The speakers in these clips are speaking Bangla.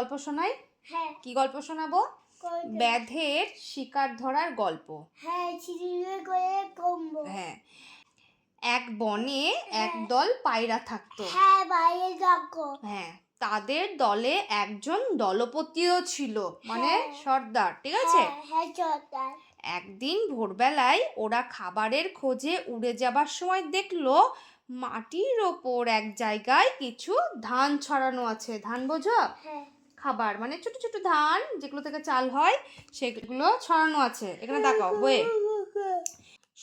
গল্প শোনাই? হ্যাঁ। কি গল্প শোনাবো? ব্যাধের শিকার ধরার গল্প। হ্যাঁ, চিড়িয়াখানা করে কমবো। হ্যাঁ, এক বনে একদল পায়রা থাকতো। হ্যাঁ, বাইরে থাকো। হ্যাঁ, তাদের দলে একজন দলপতিও ছিল, মানে সর্দার, ঠিক আছে? হ্যাঁ, সর্দার। একদিন ভোরবেলায় ওরা খাবারের খোঁজে উড়ে যাবার সময় দেখলো মাটির ওপর এক জায়গায় কিছু ধান ছড়ানো আছে। ধান বোঝো? হ্যাঁ। খাবার মানে ছোট ছোট ধান যেগুলো থেকে চাল হয়, সেগুলো ছড়ানো আছে। এখানে তাকাও বইয়ে।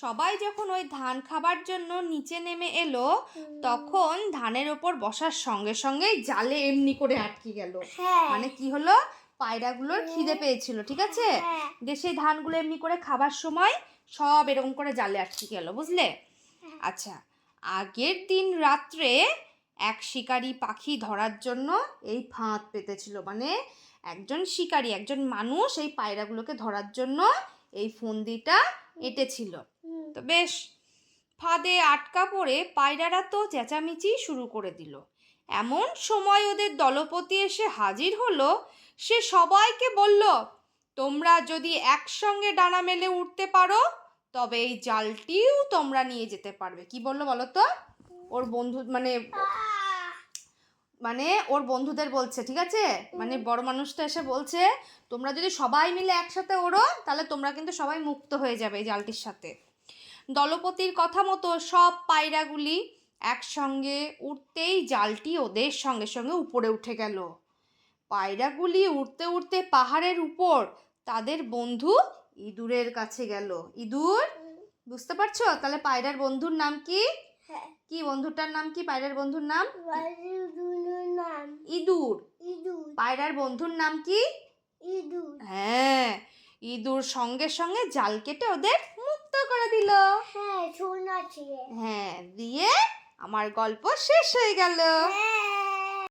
সবাই যখন ওই ধান খাবার জন্য নিচে নেমে এলো, তখন ধানের ওপর বসার সঙ্গে সঙ্গেই জালে এমনি করে আটকে গেল। মানে কি হলো, পায়রাগুলোর খিদে পেয়েছিল, ঠিক আছে? দিয়ে সেই ধানগুলো এমনি করে খাবার সময় সব এরকম করে জালে আটকে গেল, বুঝলে? আচ্ছা, আগের দিন রাত্রে এক শিকারি পাখি ধরার জন্য এই ফাঁদ পেতেছিল। মানে একজন শিকারি, একজন মানুষ এই পায়রাগুলোকে ধরার জন্য এই ফন্দিটা এঁটেছিল। তো বেশ, ফাঁদে আটকা পড়ে পায়রারা তো চেঁচামেচি শুরু করে দিল। এমন সময় ওদের দলপতি এসে হাজির হলো। সে সবাইকে বলল, তোমরা যদি একসঙ্গে ডানা মেলে উঠতে পারো তবে এই জালটিও তোমরা নিয়ে যেতে পারবে। কি বললো বলো তো? ওর বন্ধু মানে ওর বন্ধুদের বলছে, ঠিক আছে? মানে বড় মানুষটা এসে বলছে, তোমরা যদি সবাই মিলে একসাথে ওড়ো তাহলে তোমরা কিন্তু সবাই মুক্ত হয়ে যাবে এই জালটির সাথে। দলপতির কথা মতো সব পায়রাগুলি একসঙ্গে উঠতেই জালটি ওদের সঙ্গে সঙ্গে উপরে উঠে গেল। পায়রাগুলি উঠতে উঠতে পাহাড়ের উপর তাদের বন্ধু ইঁদুরের কাছে গেল। ইঁদুর, বুঝতে পারছো? তাহলে পায়রার বন্ধুর নাম কি? কি বন্ধুটার নাম কি? পায়রার বন্ধুর নাম ইঁদুর। পায়রার বন্ধুর নাম কি? ইঁদুর। হ্যাঁ, ইঁদুর সঙ্গে সঙ্গে জাল কেটে ওদের মুক্ত করে দিল। হ্যাঁ, শুনেছি। হ্যাঁ, দিয়ে আমার গল্প শেষ হয়ে গেল।